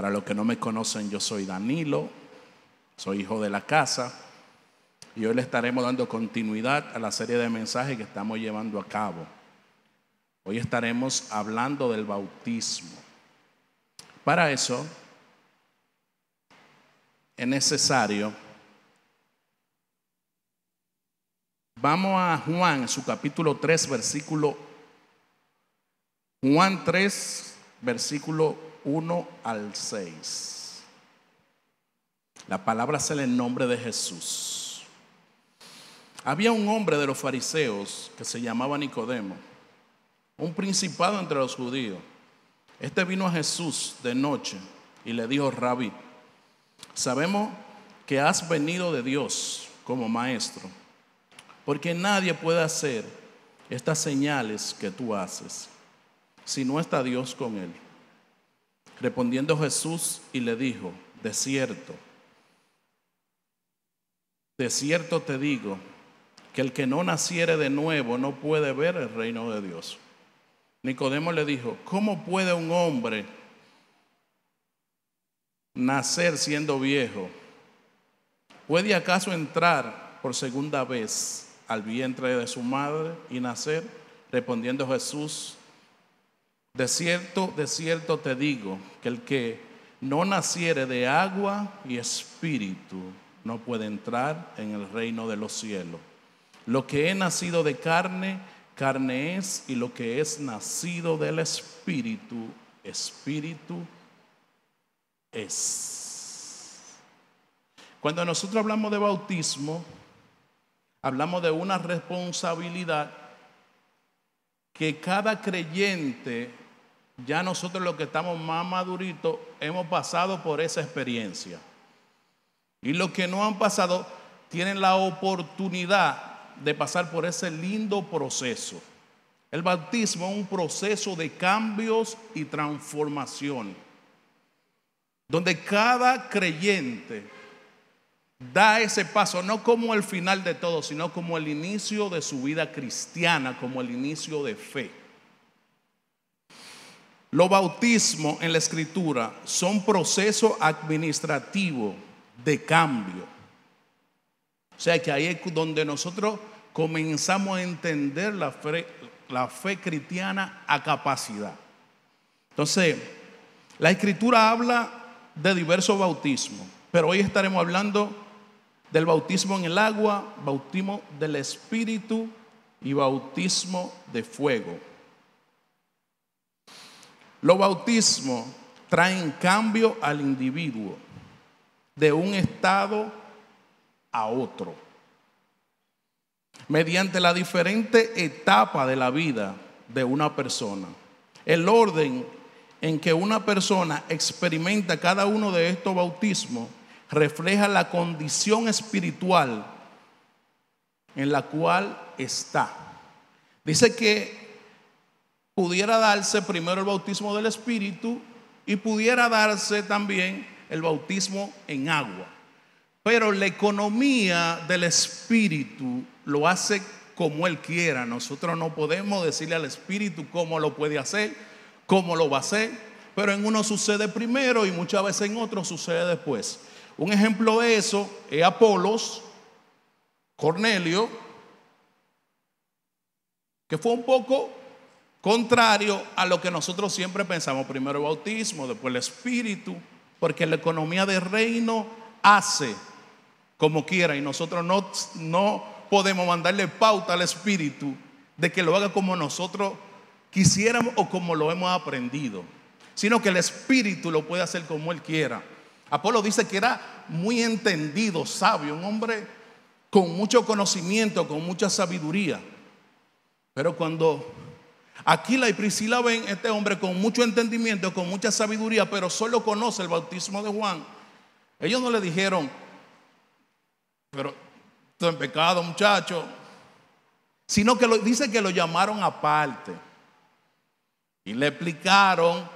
Para los que no me conocen, yo soy Danilo, soy hijo de la casa y hoy le estaremos dando continuidad a la serie de mensajes que estamos llevando a cabo. Hoy estaremos hablando del bautismo. Para eso es necesario, vamos a Juan, su capítulo 3, Juan 3, versículo 1 al 6. La palabra es el nombre de Jesús. Había un hombre de los fariseos que se llamaba Nicodemo, un principado entre los judíos. Este vino a Jesús de noche y le dijo: Rabí, sabemos que has venido de Dios como maestro, porque nadie puede hacer estas señales que tú haces si no está Dios con él. Respondiendo Jesús y le dijo: de cierto te digo, que el que no naciere de nuevo no puede ver el reino de Dios. Nicodemo le dijo: ¿cómo puede un hombre nacer siendo viejo? ¿Puede acaso entrar por segunda vez al vientre de su madre y nacer? Respondiendo Jesús: de cierto te digo, que el que no naciere de agua y espíritu no puede entrar en el reino de los cielos. Lo que es nacido de carne, carne es, y lo que es nacido del espíritu, espíritu es. Cuando nosotros hablamos de bautismo, hablamos de una responsabilidad que cada creyente, ya nosotros los que estamos más maduritos, hemos pasado por esa experiencia. Y los que no han pasado tienen la oportunidad de pasar por ese lindo proceso. El bautismo es un proceso de cambios y transformación, donde cada creyente da ese paso, no como el final de todo, sino como el inicio de su vida cristiana, como el inicio de fe. Los bautismos en la Escritura son procesos administrativos de cambio. O sea que ahí es donde nosotros comenzamos a entender la fe cristiana a capacidad. Entonces, la Escritura habla de diversos bautismos, pero hoy estaremos hablando del bautismo en el agua, bautismo del Espíritu y bautismo de fuego. Los bautismos traen cambio al individuo de un estado a otro, mediante la diferente etapa de la vida de una persona. El orden en que una persona experimenta cada uno de estos bautismos refleja la condición espiritual en la cual está. Dice que pudiera darse primero el bautismo del Espíritu y pudiera darse también el bautismo en agua. Pero la economía del Espíritu lo hace como Él quiera. Nosotros no podemos decirle al Espíritu cómo lo puede hacer, cómo lo va a hacer. Pero en uno sucede primero y muchas veces en otro sucede después. Un ejemplo de eso es Apolos, Cornelio, que fue un poco contrario a lo que nosotros siempre pensamos. Primero el bautismo, después el Espíritu, porque la economía del reino hace como quiera y nosotros no podemos mandarle pauta al Espíritu de que lo haga como nosotros quisiéramos o como lo hemos aprendido, sino que el Espíritu lo puede hacer como Él quiera. Apolo dice que era muy entendido, sabio, un hombre con mucho conocimiento, con mucha sabiduría. Pero cuando Aquila y Priscila ven este hombre con mucho entendimiento, con mucha sabiduría, pero solo conoce el bautismo de Juan, ellos no le dijeron: pero esto es pecado, muchacho, sino que dice que lo llamaron aparte y le explicaron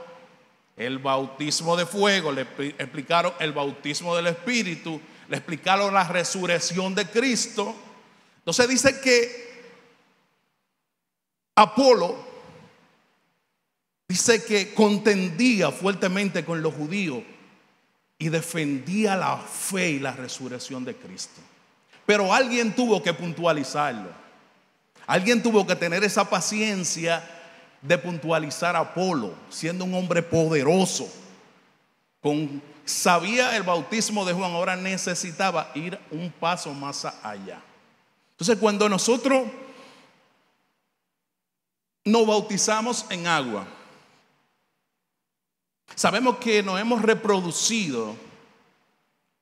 el bautismo de fuego, le explicaron el bautismo del Espíritu, le explicaron la resurrección de Cristo. Entonces dice que Apolo dice que contendía fuertemente con los judíos y defendía la fe y la resurrección de Cristo. Pero alguien tuvo que puntualizarlo. Alguien tuvo que tener esa paciencia de puntualizar a Apolo, siendo un hombre poderoso. Sabía el bautismo de Juan, ahora necesitaba ir un paso más allá. Entonces, cuando nosotros nos bautizamos en agua, sabemos que nos hemos reproducido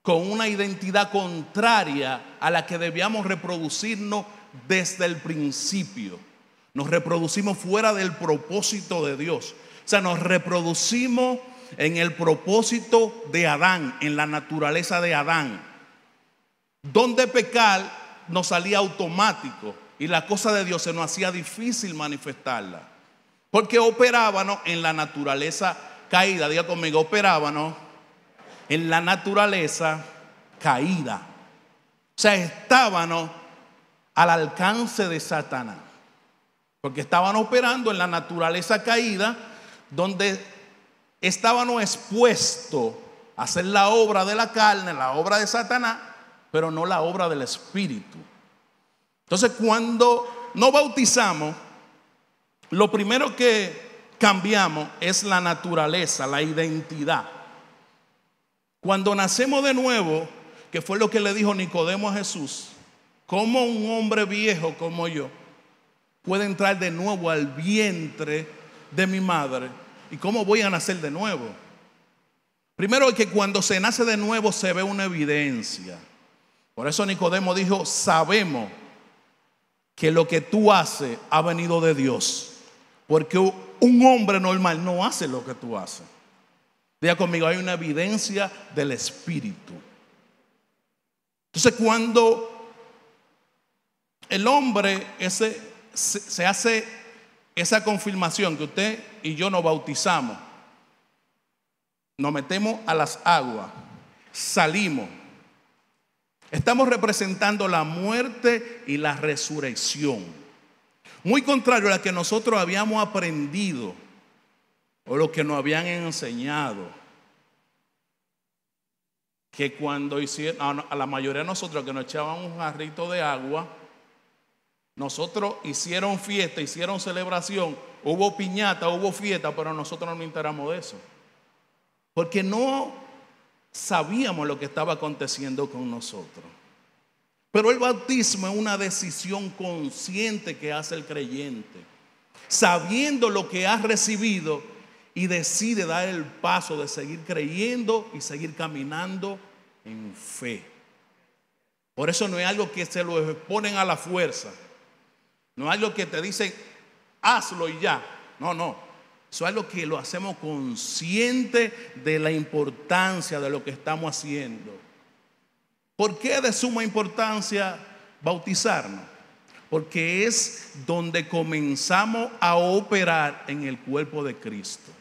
con una identidad contraria a la que debíamos reproducirnos desde el principio. Nos reproducimos fuera del propósito de Dios. O sea, nos reproducimos en el propósito de Adán, en la naturaleza de Adán, donde pecar nos salía automático y la cosa de Dios se nos hacía difícil manifestarla, porque operábamos en la naturaleza caída. Diga conmigo, operábamos en la naturaleza caída. O sea, estábamos al alcance de Satanás, porque estaban operando en la naturaleza caída, donde estábamos expuestos a hacer la obra de la carne, la obra de Satanás, pero no la obra del Espíritu. Entonces, cuando nos bautizamos, lo primero que cambiamos es la naturaleza, la identidad. Cuando nacemos de nuevo, que fue lo que le dijo Nicodemo a Jesús, ¿cómo un hombre viejo como yo puede entrar de nuevo al vientre de mi madre? ¿Y cómo voy a nacer de nuevo? Primero es que cuando se nace de nuevo se ve una evidencia. Por eso Nicodemo dijo, sabemos que lo que tú haces ha venido de Dios, porque un hombre normal no hace lo que tú haces. Diga conmigo, hay una evidencia del Espíritu. Entonces, cuando el hombre se hace esa confirmación que usted y yo nos bautizamos, nos metemos a las aguas, salimos, estamos representando la muerte y la resurrección, muy contrario a la que nosotros habíamos aprendido o lo que nos habían enseñado, que cuando hicieron a la mayoría de nosotros que nos echaban un jarrito de agua, nosotros hicieron fiesta, hicieron celebración, hubo piñata, hubo fiesta, pero nosotros no nos enteramos de eso, porque no sabíamos lo que estaba aconteciendo con nosotros. Pero el bautismo es una decisión consciente que hace el creyente, sabiendo lo que ha recibido, y decide dar el paso de seguir creyendo y seguir caminando en fe. Por eso no es algo que se lo exponen a la fuerza, no es algo que te dicen hazlo y ya. No, eso es algo que lo hacemos consciente de la importancia de lo que estamos haciendo. ¿Por qué de suma importancia bautizarnos? Porque es donde comenzamos a operar en el cuerpo de Cristo.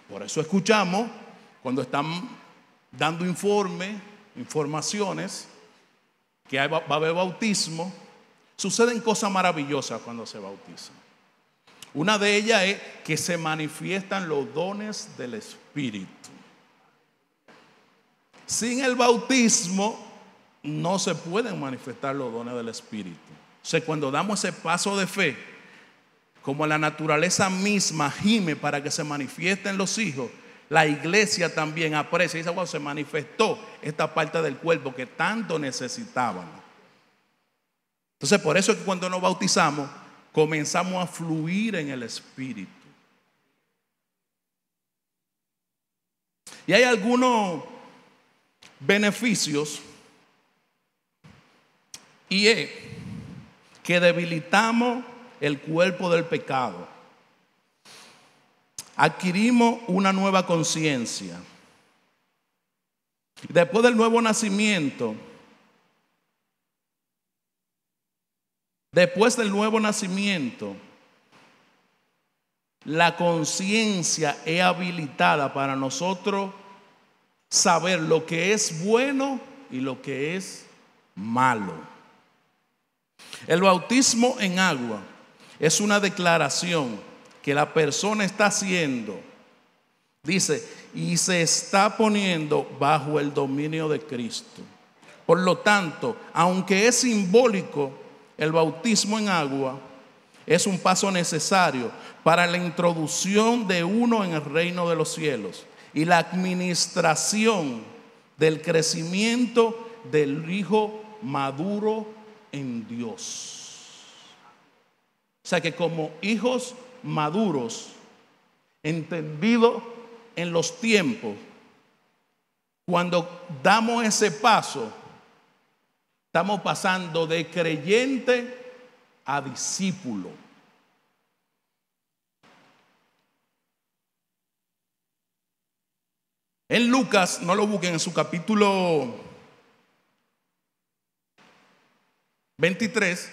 Por eso escuchamos cuando están dando informaciones, que va a haber bautismo. Suceden cosas maravillosas cuando se bautiza. Una de ellas es que se manifiestan los dones del Espíritu. Sin el bautismo no se pueden manifestar los dones del Espíritu. O sea, cuando damos ese paso de fe, como la naturaleza misma gime para que se manifiesten los hijos, la iglesia también aprecia y dice, bueno, se manifestó esta parte del cuerpo que tanto necesitaban. Entonces, por eso es que cuando nos bautizamos, comenzamos a fluir en el Espíritu. Y hay algunos beneficios, y es que debilitamos el cuerpo del pecado. Adquirimos una nueva conciencia. Después del nuevo nacimiento, la conciencia es habilitada para nosotros saber lo que es bueno y lo que es malo. El bautismo en agua es una declaración que la persona está haciendo Dice, y se está poniendo bajo el dominio de Cristo. Por lo tanto, aunque es simbólico, el bautismo en agua es un paso necesario para la introducción de uno en el reino de los cielos y la administración del crecimiento del hijo maduro en Dios. O sea que como hijos maduros, entendido en los tiempos, cuando damos ese paso, estamos pasando de creyente a discípulo. En Lucas, no lo busquen, en su capítulo 23,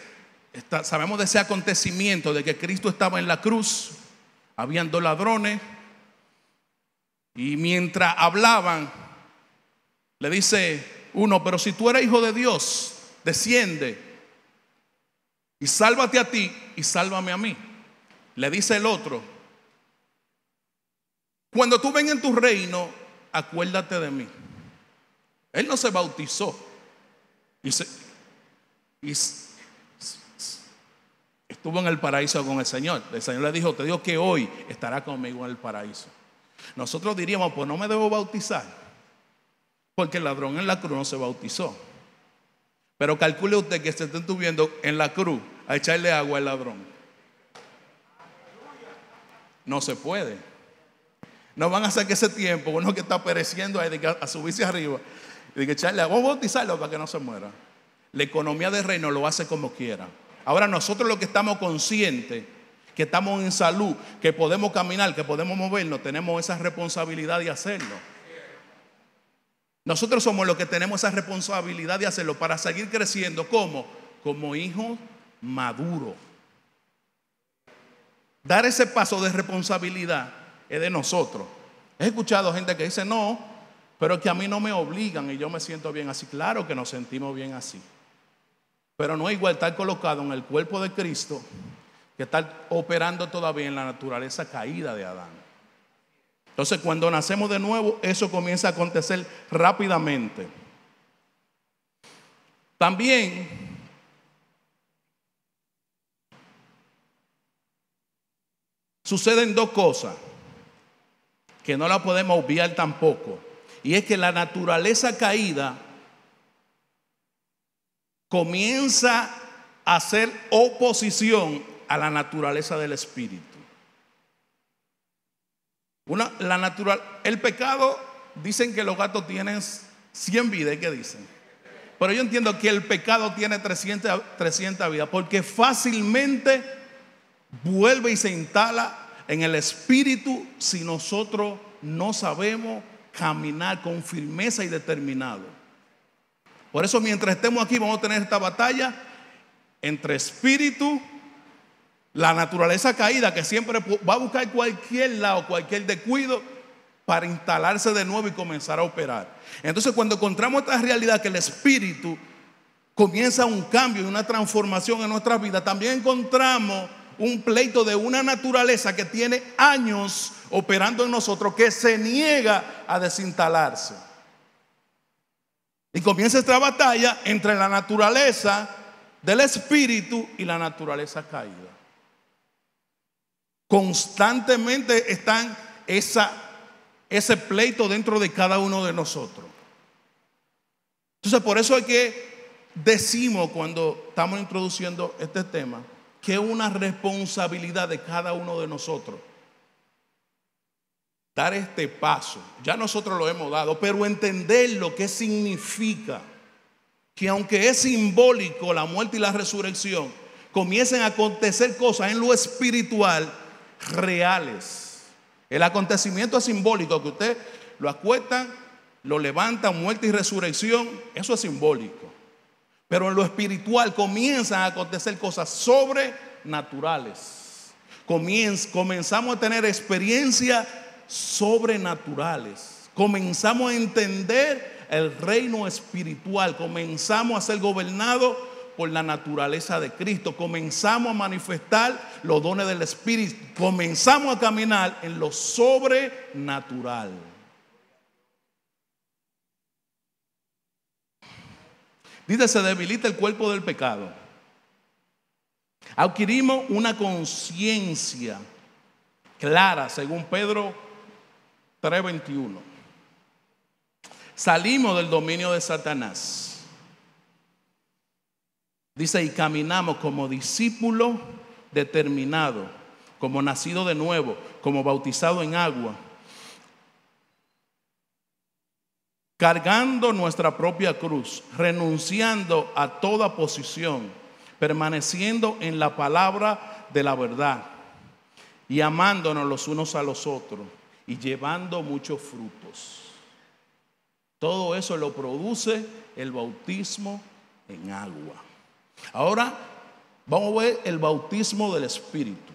sabemos de ese acontecimiento de que Cristo estaba en la cruz, habían dos ladrones, y mientras hablaban, le dice uno, pero si tú eres hijo de Dios, desciende y sálvate a ti y sálvame a mí. Le dice el otro, cuando tú vengas en tu reino, acuérdate de mí. Él no se bautizó y estuvo en el paraíso con el Señor. El Señor le dijo, te digo que hoy estará conmigo en el paraíso. Nosotros diríamos, pues no me debo bautizar, porque el ladrón en la cruz no se bautizó. Pero calcule usted que se estén subiendo en la cruz a echarle agua al ladrón. No se puede. No van a hacer que ese tiempo, uno que está pereciendo ahí, de que a subirse arriba, de que echarle agua, vamos a bautizarlo para que no se muera. La economía del reino lo hace como quiera. Ahora nosotros los que estamos conscientes, que estamos en salud, que podemos caminar, que podemos movernos, tenemos esa responsabilidad de hacerlo. Nosotros somos los que tenemos esa responsabilidad de hacerlo para seguir creciendo. ¿Cómo? Como hijos maduros. Dar ese paso de responsabilidad es de nosotros. He escuchado gente que dice, no, pero que a mí no me obligan y yo me siento bien así. Claro que nos sentimos bien así. Pero no es igual estar colocado en el cuerpo de Cristo que estar operando todavía en la naturaleza caída de Adán. Entonces, cuando nacemos de nuevo, eso comienza a acontecer rápidamente. También suceden dos cosas que no la podemos obviar tampoco. Y es que la naturaleza caída comienza a hacer oposición a la naturaleza del espíritu. El pecado, dicen que los gatos tienen 100 vidas, ¿qué dicen? Pero yo entiendo que el pecado tiene 300 vidas, porque fácilmente vuelve y se instala en el espíritu si nosotros no sabemos caminar con firmeza y determinado. Por eso mientras estemos aquí vamos a tener esta batalla entre espíritu, la naturaleza caída que siempre va a buscar cualquier lado, cualquier descuido para instalarse de nuevo y comenzar a operar. Entonces cuando encontramos esta realidad que el espíritu comienza un cambio y una transformación en nuestras vidas, también encontramos un pleito de una naturaleza que tiene años operando en nosotros, que se niega a desinstalarse. Y comienza esta batalla entre la naturaleza del espíritu y la naturaleza caída. Constantemente están ese pleito dentro de cada uno de nosotros. Entonces por eso es que decimos cuando estamos introduciendo este tema que es una responsabilidad de cada uno de nosotros dar este paso. Ya nosotros lo hemos dado, pero entender lo que significa que aunque es simbólico la muerte y la resurrección, comiencen a acontecer cosas en lo espiritual reales. El acontecimiento es simbólico, que usted lo acuestan, lo levantan, muerte y resurrección, eso es simbólico. Pero en lo espiritual comienzan a acontecer cosas sobrenaturales. Comenzamos a tener experiencias sobrenaturales. Comenzamos a entender el reino espiritual. Comenzamos a ser gobernados por la naturaleza de Cristo. Comenzamos a manifestar los dones del Espíritu. Comenzamos a caminar en lo sobrenatural. Dice, se debilita el cuerpo del pecado. Adquirimos una conciencia clara, según Pedro 3:21. Salimos del dominio de Satanás. Dice, y caminamos como discípulos determinados, como nacidos de nuevo, como bautizados en agua, cargando nuestra propia cruz, renunciando a toda posición, permaneciendo en la palabra de la verdad y amándonos los unos a los otros y llevando muchos frutos. Todo eso lo produce el bautismo en agua. Ahora vamos a ver el bautismo del Espíritu.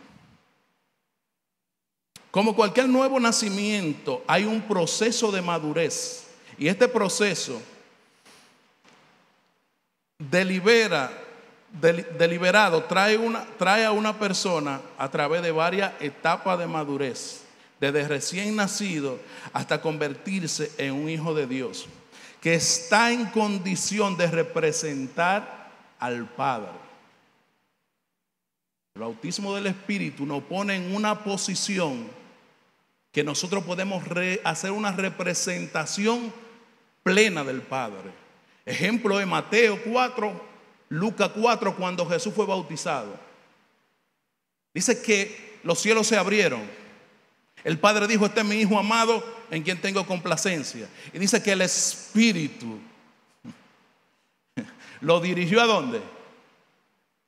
Como cualquier nuevo nacimiento, hay un proceso de madurez. Y este proceso deliberado trae a una persona a través de varias etapas de madurez, desde recién nacido hasta convertirse en un hijo de Dios, que está en condición de representar al Padre. El bautismo del Espíritu nos pone en una posición que nosotros podemos hacer una representación plena del Padre. Ejemplo de Mateo 4, Lucas 4, cuando Jesús fue bautizado. Dice que los cielos se abrieron. El Padre dijo, este es mi Hijo amado en quien tengo complacencia. Y dice que el Espíritu lo dirigió ¿a dónde?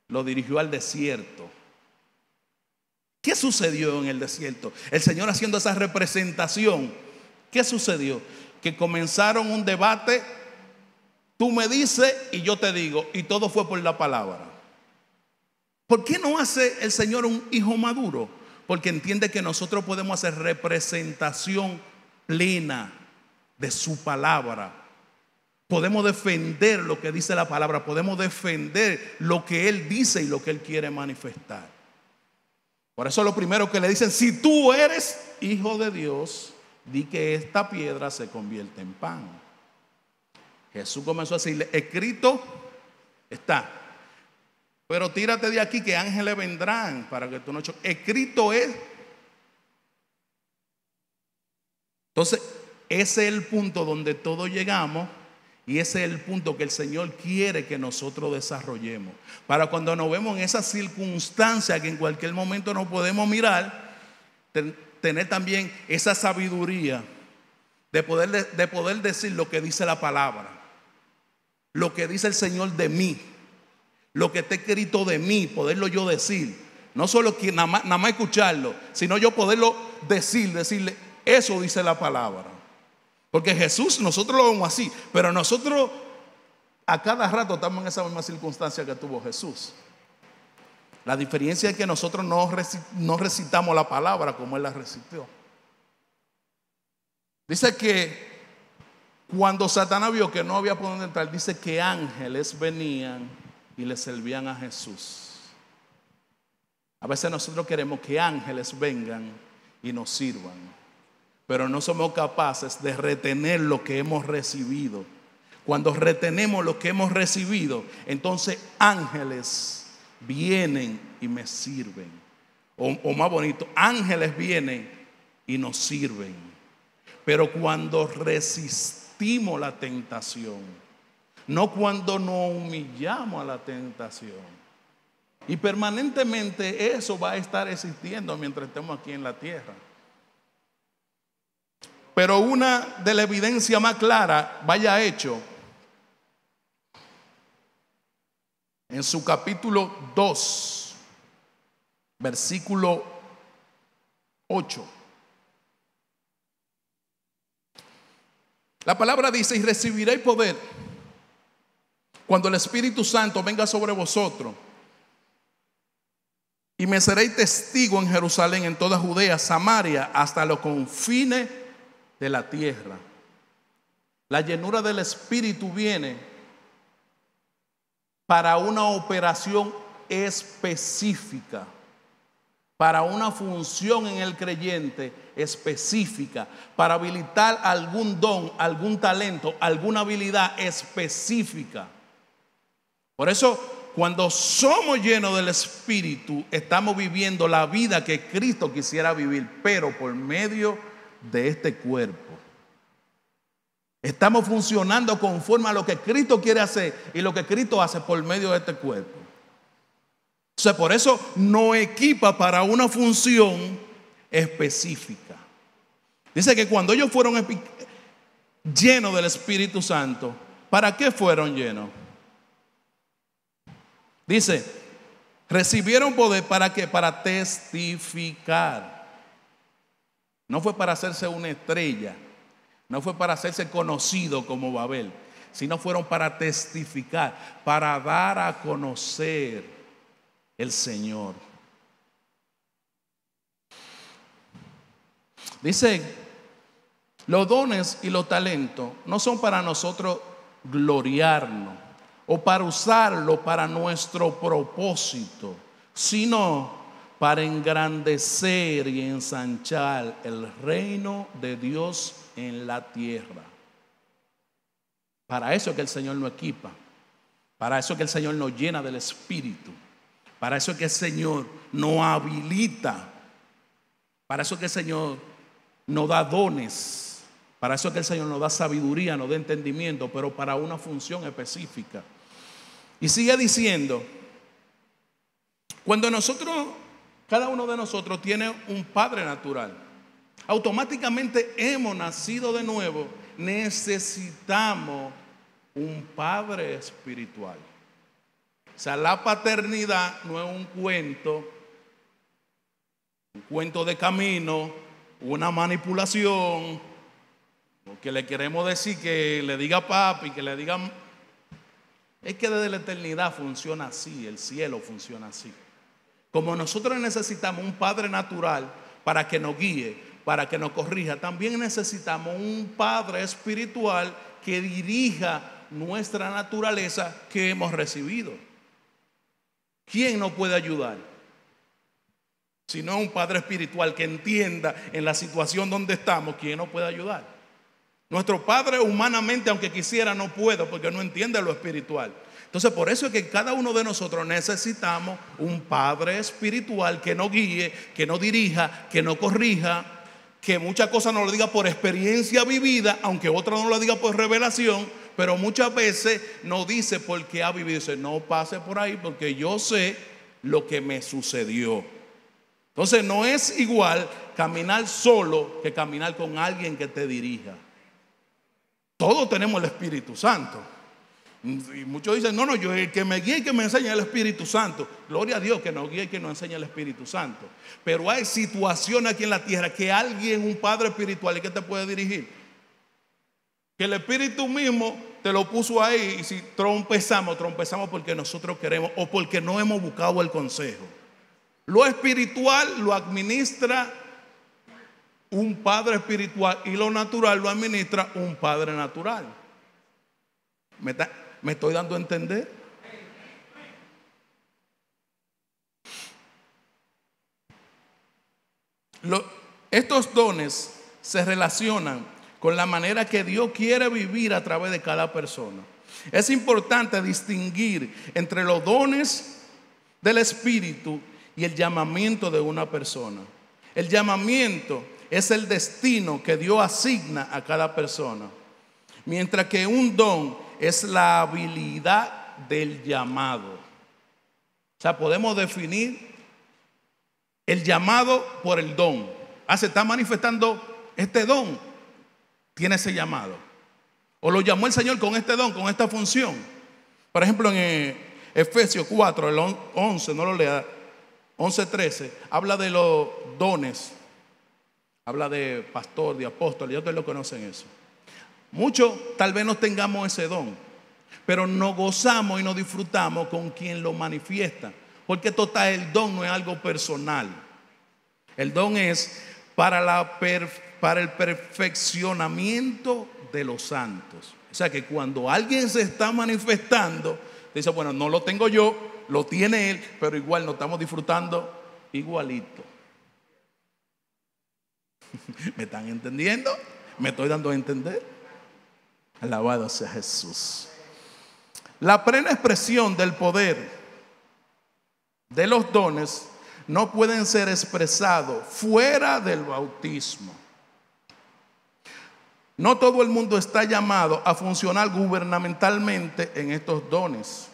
Lo dirigió al desierto. ¿Qué sucedió en el desierto? El Señor haciendo esa representación. ¿Qué sucedió? Que comenzaron un debate. Tú me dices y yo te digo. Y todo fue por la palabra. ¿Por qué no hace el Señor un hijo maduro? Porque entiende que nosotros podemos hacer representación plena de su palabra. Podemos defender lo que dice la palabra. Podemos defender lo que Él dice y lo que Él quiere manifestar. Por eso lo primero que le dicen, si tú eres hijo de Dios, di que esta piedra se convierte en pan. Jesús comenzó a decirle, escrito está, pero tírate de aquí que ángeles vendrán para que tú no choques. Escrito es. Entonces, ese es el punto donde todos llegamos. Y ese es el punto que el Señor quiere que nosotros desarrollemos. Para cuando nos vemos en esa circunstancia que en cualquier momento nos podemos mirar, tener también esa sabiduría de poder decir lo que dice la palabra, lo que dice el Señor de mí, lo que está escrito de mí, poderlo yo decir. No solo que nada más escucharlo, sino yo poderlo decirle, eso dice la palabra. Porque Jesús, nosotros lo vemos así, pero nosotros a cada rato estamos en esa misma circunstancia que tuvo Jesús. La diferencia es que nosotros no recitamos la palabra como Él la recitó. Dice que cuando Satanás vio que no había por dónde entrar, dice que ángeles venían y le servían a Jesús. A veces nosotros queremos que ángeles vengan y nos sirvan, pero no somos capaces de retener lo que hemos recibido. Cuando retenemos lo que hemos recibido, entonces ángeles vienen y me sirven. O más bonito, ángeles vienen y nos sirven. Pero cuando resistimos la tentación, no cuando nos humillamos a la tentación. Y permanentemente eso va a estar existiendo mientras estemos aquí en la tierra. Pero una de la evidencia más clara, vaya Hecho, en su capítulo 2, versículo 8. La palabra dice, y recibiréis poder cuando el Espíritu Santo venga sobre vosotros, y me seréis testigo en Jerusalén, en toda Judea, Samaria, hasta los confines de la tierra. La llenura del Espíritu viene para una operación específica, para una función en el creyente específica, para habilitar algún don, algún talento, alguna habilidad específica. Por eso, cuando somos llenos del Espíritu, estamos viviendo la vida que Cristo quisiera vivir, pero por medio de este cuerpo. Estamos funcionando conforme a lo que Cristo quiere hacer y lo que Cristo hace por medio de este cuerpo. O sea, por eso nos equipa para una función específica. Dice que cuando ellos fueron llenos del Espíritu Santo, ¿para qué fueron llenos? Dice, recibieron poder ¿para qué? Para testificar. No fue para hacerse una estrella, no fue para hacerse conocido como Babel, sino fueron para testificar, para dar a conocer el Señor. Dice, los dones y los talentos no son para nosotros gloriarnos o para usarlo para nuestro propósito, sino para engrandecer y ensanchar el reino de Dios en la tierra. Para eso es que el Señor nos equipa, para eso es que el Señor nos llena del Espíritu, para eso es que el Señor nos habilita, para eso es que el Señor nos da dones, para eso es que el Señor nos da sabiduría, nos da entendimiento, pero para una función específica. Y sigue diciendo, cuando nosotros, cada uno de nosotros tiene un padre natural, automáticamente hemos nacido de nuevo, necesitamos un padre espiritual. O sea, la paternidad no es un cuento de camino, una manipulación, que le queremos decir que le diga papi, que le diga. Es que desde la eternidad funciona así, el cielo funciona así. Como nosotros necesitamos un padre natural para que nos guíe, para que nos corrija, también necesitamos un padre espiritual que dirija nuestra naturaleza que hemos recibido. ¿Quién nos puede ayudar? Si no es un padre espiritual que entienda en la situación donde estamos, ¿quién nos puede ayudar? Nuestro padre humanamente, aunque quisiera, no puede porque no entiende lo espiritual. Entonces, por eso es que cada uno de nosotros necesitamos un padre espiritual que nos guíe, que nos dirija, que nos corrija, que muchas cosas nos lo diga por experiencia vivida, aunque otras no lo diga por revelación, pero muchas veces nos dice porque ha vivido. Dice, no pase por ahí porque yo sé lo que me sucedió. Entonces, no es igual caminar solo que caminar con alguien que te dirija. Todos tenemos el Espíritu Santo. Y muchos dicen, no, yo el que me guía y que me enseña el Espíritu Santo. Gloria a Dios que nos guía y que nos enseña el Espíritu Santo. Pero hay situaciones aquí en la tierra que alguien, un padre espiritual, ¿y que te puede dirigir? Que el Espíritu mismo te lo puso ahí. Y si trompezamos porque nosotros queremos o porque no hemos buscado el consejo. Lo espiritual lo administra un padre espiritual y lo natural lo administra un padre natural. ¿Me estoy dando a entender? Estos dones se relacionan con la manera que Dios quiere vivir a través de cada persona. Es importante distinguir entre los dones del Espíritu y el llamamiento de una persona. El llamamiento es el destino que Dios asigna a cada persona, mientras que un don es la habilidad del llamado. O sea, podemos definir el llamado por el don. Se está manifestando este don, tiene ese llamado. O lo llamó el Señor con este don, con esta función. Por ejemplo, en Efesios 4, el 11, no lo lea, 11:13, habla de los dones. Habla de pastor, de apóstol, ya ustedes lo conocen eso. Muchos tal vez no tengamos ese don, pero nos gozamos y nos disfrutamos con quien lo manifiesta. Porque total, el don no es algo personal. El don es para el perfeccionamiento de los santos. O sea que cuando alguien se está manifestando, Dice, bueno, no lo tengo yo, lo tiene Él, pero igual nos estamos disfrutando igualito. ¿Me están entendiendo? ¿Me estoy dando a entender? Alabado sea Jesús. La plena expresión del poder de los dones no pueden ser expresados fuera del bautismo. No todo el mundo está llamado a funcionar gubernamentalmente en estos dones.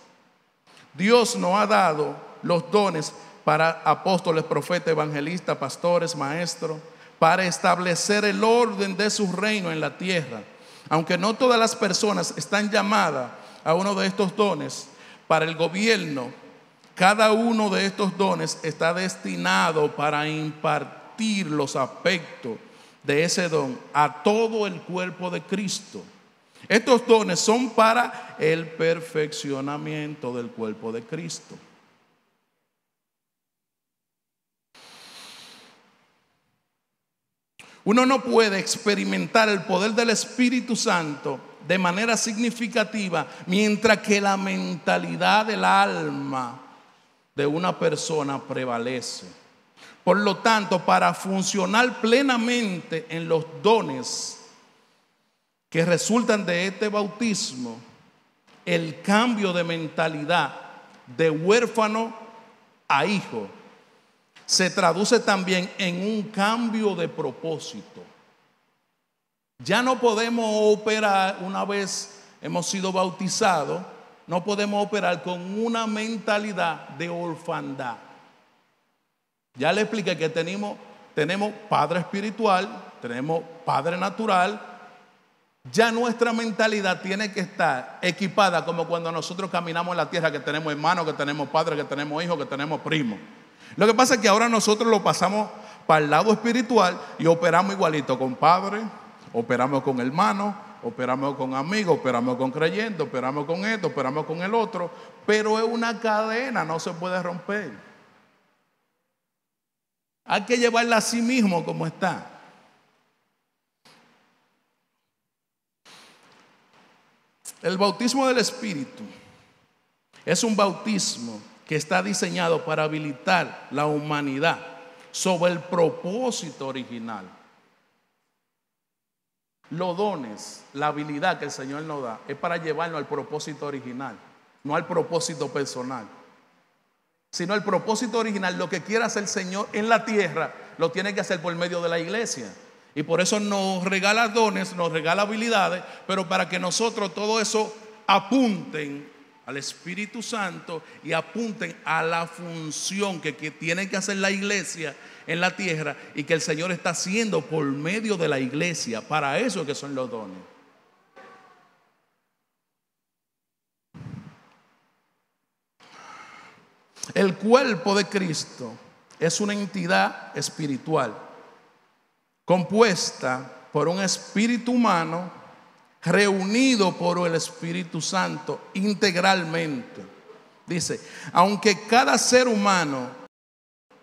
Dios nos ha dado los dones para apóstoles, profetas, evangelistas, pastores, maestros, para establecer el orden de su reino en la tierra. Aunque no todas las personas están llamadas a uno de estos dones, para el gobierno, cada uno de estos dones está destinado para impartir los aspectos de ese don a todo el cuerpo de Cristo. Estos dones son para el perfeccionamiento del cuerpo de Cristo. Uno no puede experimentar el poder del Espíritu Santo de manera significativa mientras que la mentalidad del alma de una persona prevalece. Por lo tanto, para funcionar plenamente en los dones que resultan de este bautismo, el cambio de mentalidad de huérfano a hijo se traduce también en un cambio de propósito. Ya no podemos operar, una vez hemos sido bautizados, no podemos operar con una mentalidad de orfandad. Ya le expliqué que tenemos padre espiritual, tenemos padre natural. Ya nuestra mentalidad tiene que estar equipada como cuando nosotros caminamos en la tierra, que tenemos hermanos, que tenemos padres, que tenemos hijos, que tenemos primos. Lo que pasa es que ahora nosotros lo pasamos para el lado espiritual y operamos igualito con padre, operamos con hermanos, operamos con amigos, operamos con creyentes, operamos con esto, operamos con el otro, pero es una cadena, no se puede romper. Hay que llevarla a sí mismo como está. El bautismo del Espíritu es un bautismo que está diseñado para habilitar la humanidad sobre el propósito original. Los dones, la habilidad que el Señor nos da es para llevarnos al propósito original, no al propósito personal. Sino el propósito original, lo que quiera hacer el Señor en la tierra, lo tiene que hacer por medio de la iglesia. Y por eso nos regala dones, nos regala habilidades, pero para que nosotros todo eso apunten al Espíritu Santo y apunten a la función que tiene que hacer la iglesia en la tierra y que el Señor está haciendo por medio de la iglesia. Para eso es que son los dones. El cuerpo de Cristo es una entidad espiritual compuesta por un espíritu humano reunido por el Espíritu Santo integralmente. Dice, aunque cada ser humano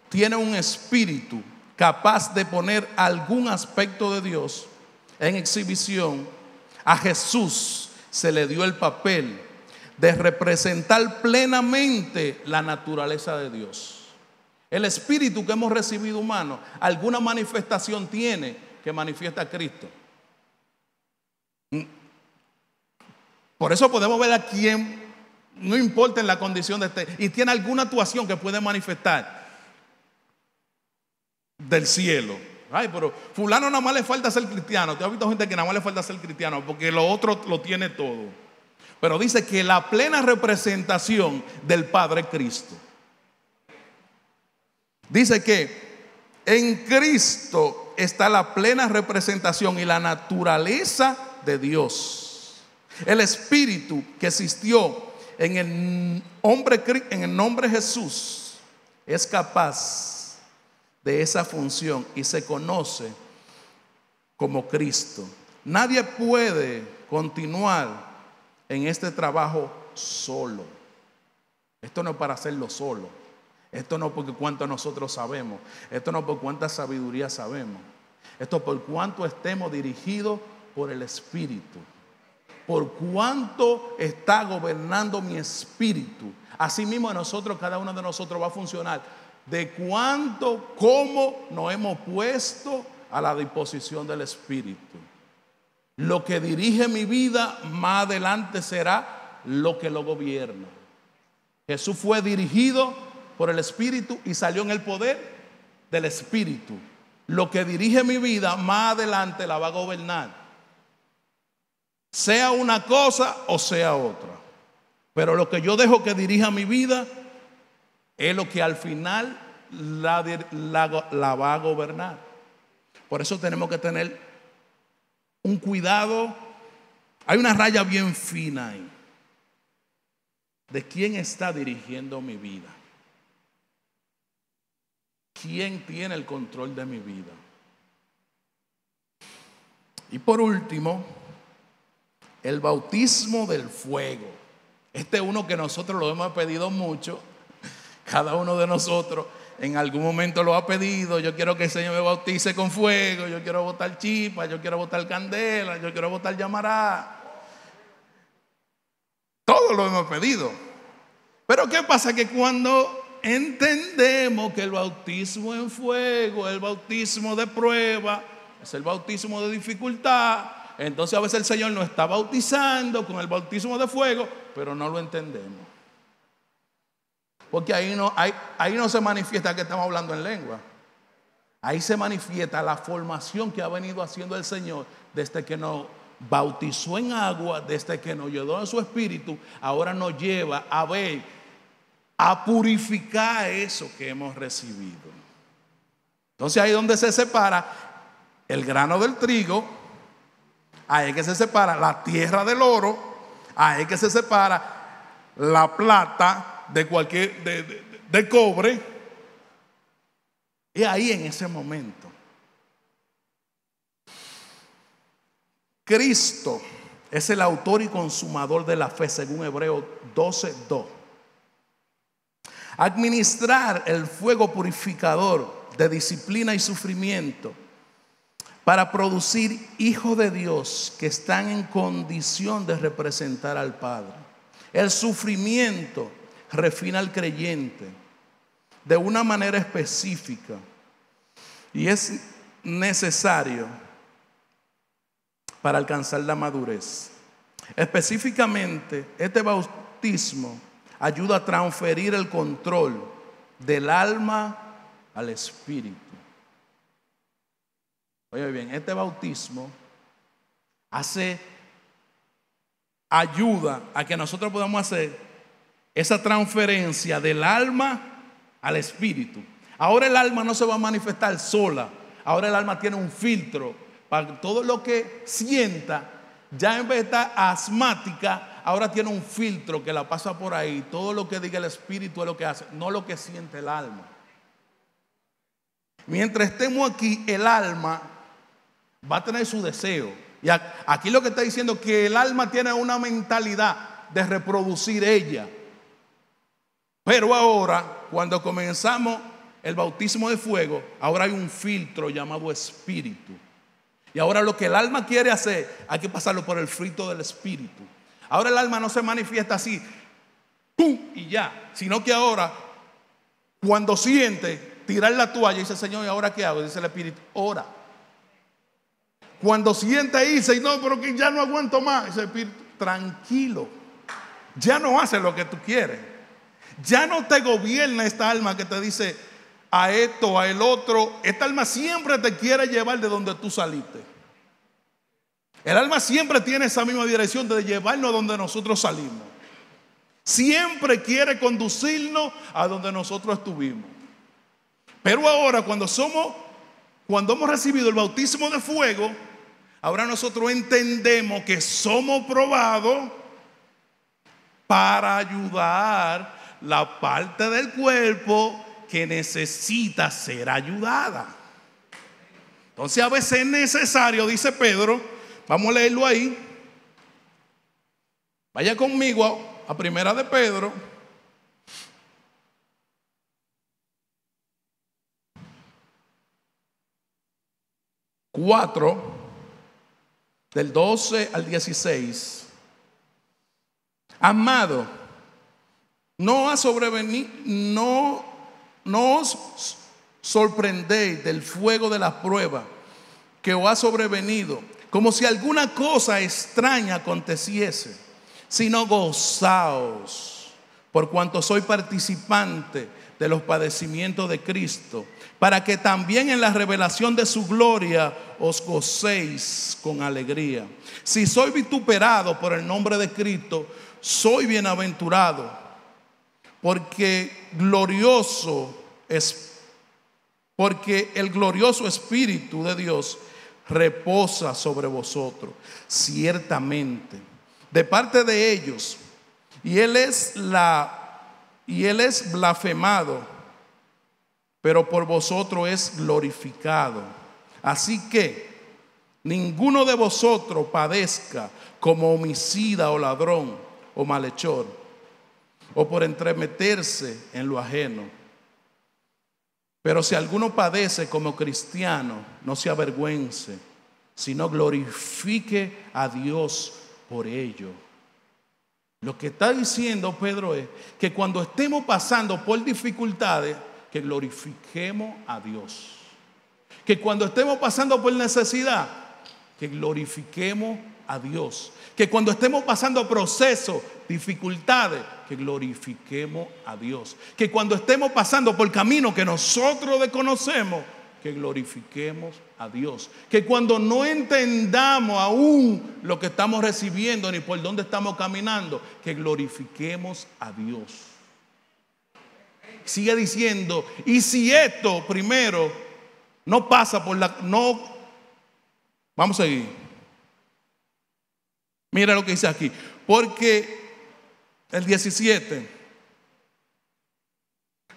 tiene un espíritu capaz de poner algún aspecto de Dios en exhibición, a Jesús se le dio el papel de representar plenamente la naturaleza de Dios. El espíritu que hemos recibido humano, alguna manifestación tiene que manifiesta a Cristo. Por eso podemos ver a quien, no importa en la condición de este, y tiene alguna actuación que puede manifestar del cielo. Ay, pero fulano nada más le falta ser cristiano. ¿Te has visto gente que nada más le falta ser cristiano? Porque lo otro lo tiene todo. Pero dice que la plena representación del Padre Cristo. Dice que en Cristo está la plena representación y la naturaleza de Dios. El Espíritu que existió en el nombre Jesús es capaz de esa función y se conoce como Cristo. Nadie puede continuar en este trabajo solo. Esto no es para hacerlo solo. Esto no es porque cuánto nosotros sabemos. Esto no es por cuánta sabiduría sabemos. Esto es por cuánto estemos dirigidos por el Espíritu. por cuánto está gobernando mi espíritu. Asimismo a nosotros, cada uno de nosotros va a funcionar de cuánto, cómo nos hemos puesto a la disposición del espíritu. Lo que dirige mi vida más adelante será lo que lo gobierna. Jesús fue dirigido por el espíritu y salió en el poder del espíritu. Lo que dirige mi vida más adelante la va a gobernar, sea una cosa o sea otra. Pero lo que yo dejo que dirija mi vida es lo que al final la va a gobernar. Por eso tenemos que tener un cuidado. Hay una raya bien fina ahí de quién está dirigiendo mi vida, quién tiene el control de mi vida. Y por último, el bautismo del fuego. Este es uno que nosotros lo hemos pedido mucho. Cada uno de nosotros en algún momento lo ha pedido. Yo quiero que el Señor me bautice con fuego. Yo quiero botar chispa, yo quiero botar candela, yo quiero botar llamará. Todo lo hemos pedido. Pero ¿qué pasa? Que cuando entendemos que el bautismo en fuego, el bautismo de prueba, es el bautismo de dificultad, entonces a veces el Señor nos está bautizando con el bautismo de fuego, pero no lo entendemos. Porque ahí no se manifiesta que estamos hablando en lengua. Ahí se manifiesta la formación que ha venido haciendo el Señor desde que nos bautizó en agua, desde que nos llenó en su espíritu. Ahora nos lleva a ver, a purificar eso que hemos recibido. Entonces ahí es donde se separa el grano del trigo, ahí es que se separa la tierra del oro, ahí es que se separa la plata de cualquier de cobre. Y ahí en ese momento Cristo es el autor y consumador de la fe, según Hebreos 12:2. Administrar el fuego purificador de disciplina y sufrimiento para producir hijos de Dios que están en condición de representar al Padre. El sufrimiento refina al creyente de una manera específica y es necesario para alcanzar la madurez. Específicamente, este bautismo ayuda a transferir el control del alma al espíritu. Oye bien, este bautismo ayuda a que nosotros podamos hacer esa transferencia del alma al espíritu. Ahora el alma no se va a manifestar sola. Ahora el alma tiene un filtro para todo lo que sienta. Ya en vez de estar asmática, ahora tiene un filtro que la pasa por ahí. Todo lo que diga el espíritu es lo que hace, no lo que siente el alma. Mientras estemos aquí, el alma va a tener su deseo. Y aquí lo que está diciendo es que el alma tiene una mentalidad de reproducir ella. Pero ahora, cuando comenzamos el bautismo de fuego, ahora hay un filtro llamado espíritu. Y ahora lo que el alma quiere hacer, hay que pasarlo por el filtro del espíritu. Ahora el alma no se manifiesta así, ¡pum! Y ya. Sino que ahora, cuando siente, tirar la toalla y dice: Señor, ¿y ahora qué hago? Dice el espíritu: ora. Cuando siente irse y no, pero que ya no aguanto más, dice el espíritu: tranquilo. Ya no hace lo que tú quieres. Ya no te gobierna esta alma que te dice a esto, a el otro. Esta alma siempre te quiere llevar de donde tú saliste. El alma siempre tiene esa misma dirección de llevarnos a donde nosotros salimos. Siempre quiere conducirnos a donde nosotros estuvimos. Pero ahora cuando hemos recibido el bautismo de fuego, ahora nosotros entendemos que somos probados para ayudar la parte del cuerpo que necesita ser ayudada. Entonces a veces es necesario, dice Pedro, vamos a leerlo ahí. Vaya conmigo a Primera de Pedro. Del 12 al 16. Amado, no os sorprendéis del fuego de la prueba que os ha sobrevenido, como si alguna cosa extraña aconteciese, sino gozaos, por cuanto soy participante de los padecimientos de Cristo, para que también en la revelación de su gloria os gocéis con alegría. Si soy vituperado por el nombre de Cristo, soy bienaventurado, porque el glorioso Espíritu de Dios reposa sobre vosotros, ciertamente, de parte de ellos, y él es blasfemado, pero por vosotros es glorificado. Así que ninguno de vosotros padezca como homicida o ladrón o malhechor, o por entremeterse en lo ajeno. Pero si alguno padece como cristiano, no se avergüence, sino glorifique a Dios por ello. Lo que está diciendo Pedro es que cuando estemos pasando por dificultades, que glorifiquemos a Dios. Que cuando estemos pasando por necesidad, que glorifiquemos a Dios. Que cuando estemos pasando procesos, dificultades, que glorifiquemos a Dios. Que cuando estemos pasando por caminos que nosotros desconocemos, que glorifiquemos a Dios. Que cuando no entendamos aún lo que estamos recibiendo ni por dónde estamos caminando, que glorifiquemos a Dios. Sigue diciendo, y si esto primero no pasa por vamos a seguir. Mira lo que dice aquí. Porque el 17,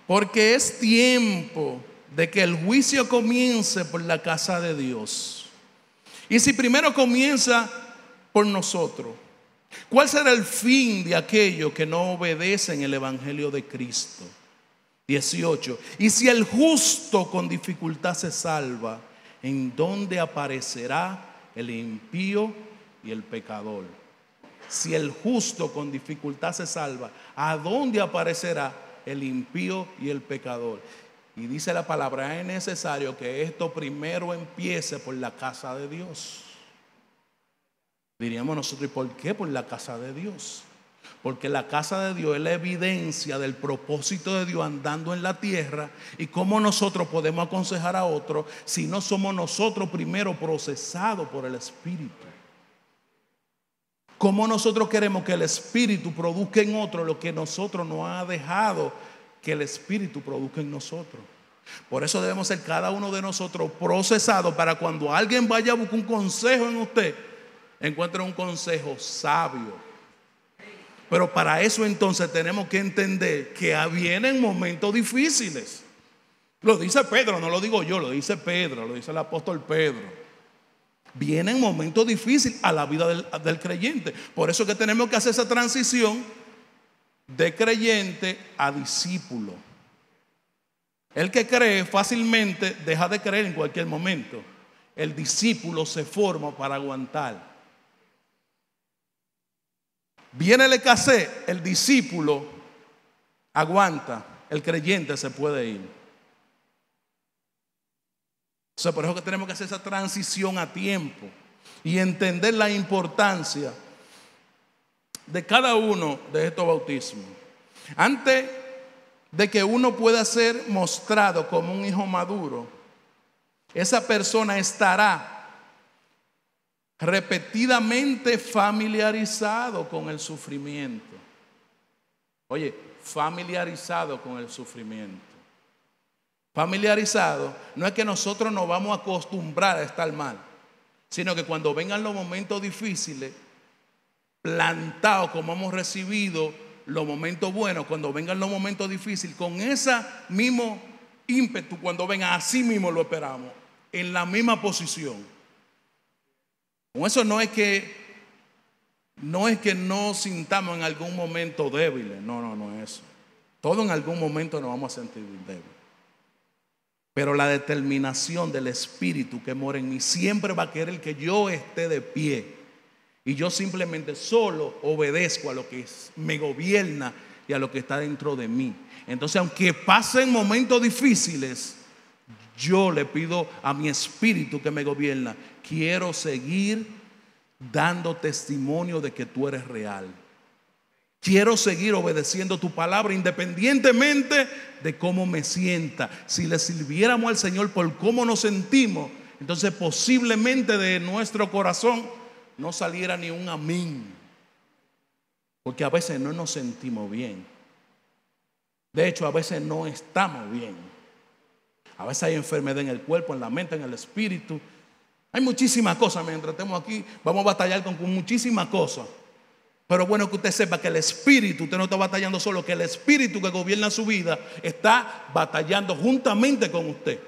porque es tiempo de que el juicio comience por la casa de Dios. Y si primero comienza por nosotros, ¿cuál será el fin de aquellos que no obedecen el evangelio de Cristo? 18. Y si el justo con dificultad se salva, ¿en dónde aparecerá el impío y el pecador? Si el justo con dificultad se salva, ¿a dónde aparecerá el impío y el pecador? Y dice la palabra, es necesario que esto primero empiece por la casa de Dios. Diríamos nosotros, ¿y por qué por la casa de Dios? Porque la casa de Dios es la evidencia del propósito de Dios andando en la tierra. Y cómo nosotros podemos aconsejar a otros si no somos nosotros primero procesados por el Espíritu. ¿Cómo nosotros queremos que el Espíritu produzca en otros lo que nosotros nos ha dejado que el Espíritu produzca en nosotros? Por eso debemos ser cada uno de nosotros procesados para cuando alguien vaya a buscar un consejo en usted, encuentre un consejo sabio. Pero para eso entonces tenemos que entender que vienen momentos difíciles. Lo dice Pedro, no lo digo yo, lo dice Pedro, lo dice el apóstol Pedro. Vienen momentos difíciles a la vida del creyente. Por eso que tenemos que hacer esa transición de creyente a discípulo. El que cree fácilmente deja de creer en cualquier momento. El discípulo se forma para aguantar. Viene el escasez, el discípulo aguanta, el creyente se puede ir. O sea, por eso que tenemos que hacer esa transición a tiempo y entender la importancia de cada uno de estos bautismos. Antes de que uno pueda ser mostrado como un hijo maduro, esa persona estará repetidamente familiarizado con el sufrimiento. Oye, familiarizado con el sufrimiento. Familiarizado no es que nosotros nos vamos a acostumbrar a estar mal, sino que cuando vengan los momentos difíciles, plantados como hemos recibido los momentos buenos, cuando vengan los momentos difíciles, con ese mismo ímpetu, cuando vengan, así mismo lo esperamos, en la misma posición. Con eso no es que nos sintamos en algún momento débiles. No es eso. Todo en algún momento nos vamos a sentir débiles. Pero la determinación del Espíritu que mora en mí siempre va a querer que yo esté de pie Y yo simplemente solo obedezco a lo que me gobierna y a lo que está dentro de mí. Entonces, aunque pasen momentos difíciles, yo le pido a mi espíritu que me gobierna: quiero seguir dando testimonio de que tú eres real. Quiero seguir obedeciendo tu palabra independientemente de cómo me sienta. Si le sirviéramos al Señor por cómo nos sentimos, entonces posiblemente de nuestro corazón no saliera ni un amén. Porque a veces no nos sentimos bien. De hecho, a veces no estamos bien. A veces hay enfermedad en el cuerpo, en la mente, en el espíritu. Hay muchísimas cosas. Mientras estemos aquí, vamos a batallar con muchísimas cosas. Pero bueno que usted sepa que el espíritu, usted no está batallando solo, que el espíritu que gobierna su vida está batallando juntamente con usted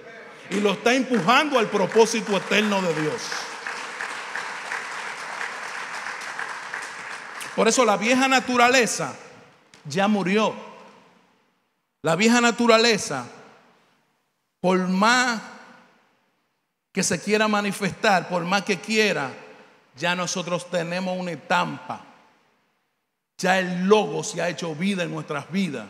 y lo está empujando al propósito eterno de Dios. Por eso la vieja naturaleza ya murió. La vieja naturaleza, por más que se quiera manifestar, por más que quiera, ya nosotros tenemos una estampa. Ya el logo se ha hecho vida en nuestras vidas.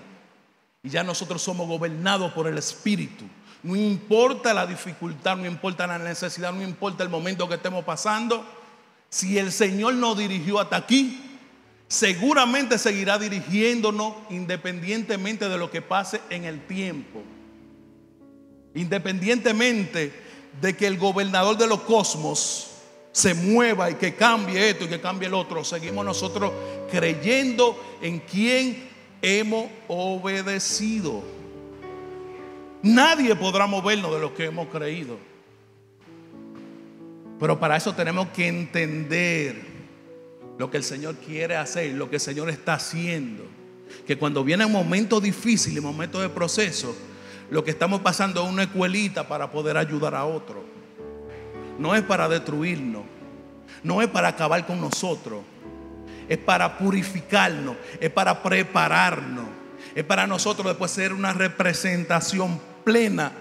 Y ya nosotros somos gobernados por el Espíritu. No importa la dificultad, no importa la necesidad, no importa el momento que estemos pasando. Si el Señor nos dirigió hasta aquí, seguramente seguirá dirigiéndonos independientemente de lo que pase en el tiempo. Independientemente de que el gobernador de los cosmos se mueva y que cambie esto y que cambie el otro, seguimos nosotros creyendo en quien hemos obedecido. Nadie podrá movernos de lo que hemos creído. Pero para eso tenemos que entender lo que el Señor quiere hacer, lo que el Señor está haciendo. Que cuando vienen momentos difíciles, momentos de proceso, lo que estamos pasando es una escuelita para poder ayudar a otro. No es para destruirnos, no es para acabar con nosotros, es para purificarnos, es para prepararnos, es para nosotros después ser una representación plena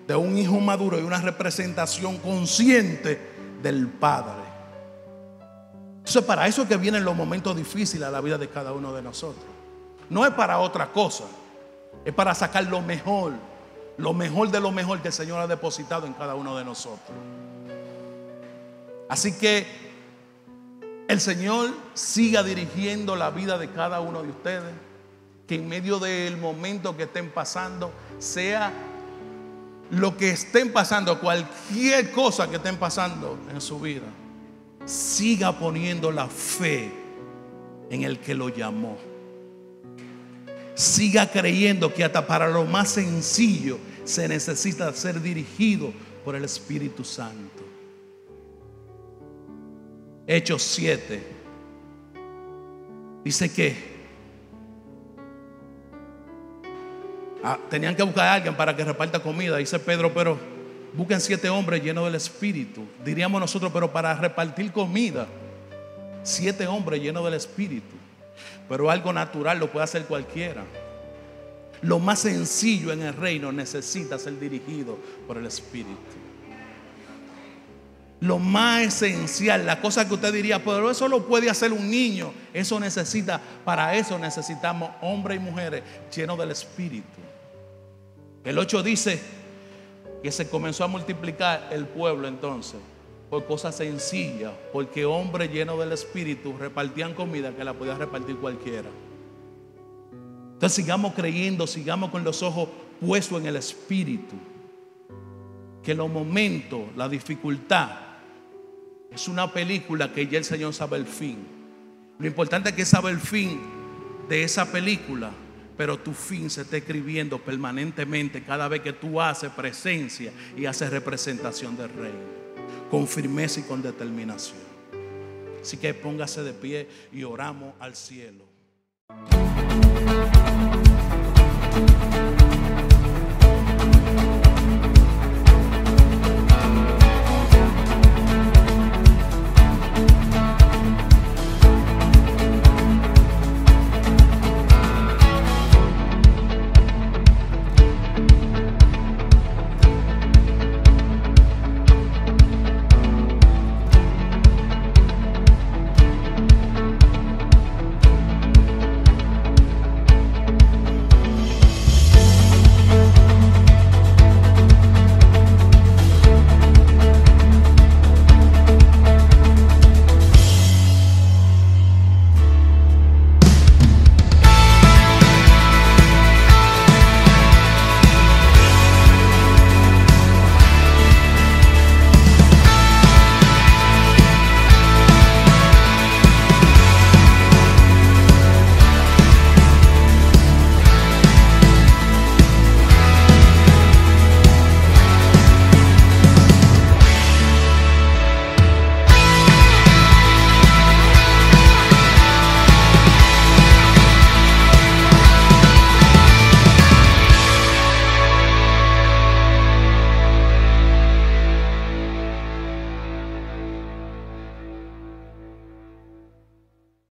de un hijo maduro y una representación consciente del Padre. Eso es para eso que vienen los momentos difíciles a la vida de cada uno de nosotros. No es para otra cosa, es para sacar lo mejor de lo mejor que el Señor ha depositado en cada uno de nosotros. Así que el Señor siga dirigiendo la vida de cada uno de ustedes. Que en medio del momento que estén pasando, sea lo que estén pasando, cualquier cosa que estén pasando en su vida, siga poniendo la fe en el que lo llamó. Siga creyendo que hasta para lo más sencillo se necesita ser dirigido por el Espíritu Santo. Hechos 7 dice que tenían que buscar a alguien para que reparta comida. Dice Pedro: pero busquen 7 hombres llenos del Espíritu. Diríamos nosotros: pero para repartir comida, 7 hombres llenos del Espíritu. Pero algo natural lo puede hacer cualquiera. Lo más sencillo en el reino necesita ser dirigido por el Espíritu. Lo más esencial, la cosa que usted diría: pero eso lo puede hacer un niño. Para eso necesitamos hombres y mujeres llenos del Espíritu. El 8 dice que se comenzó a multiplicar el pueblo entonces por cosas sencillas, porque hombres llenos del Espíritu repartían comida que la podía repartir cualquiera. Entonces sigamos creyendo, sigamos con los ojos puestos en el Espíritu. Que los momentos, la dificultad, es una película que ya el Señor sabe el fin. Lo importante es que sabe el fin de esa película, pero tu fin se está escribiendo permanentemente cada vez que tú haces presencia y haces representación del reino, con firmeza y con determinación. Así que póngase de pie y oramos al cielo.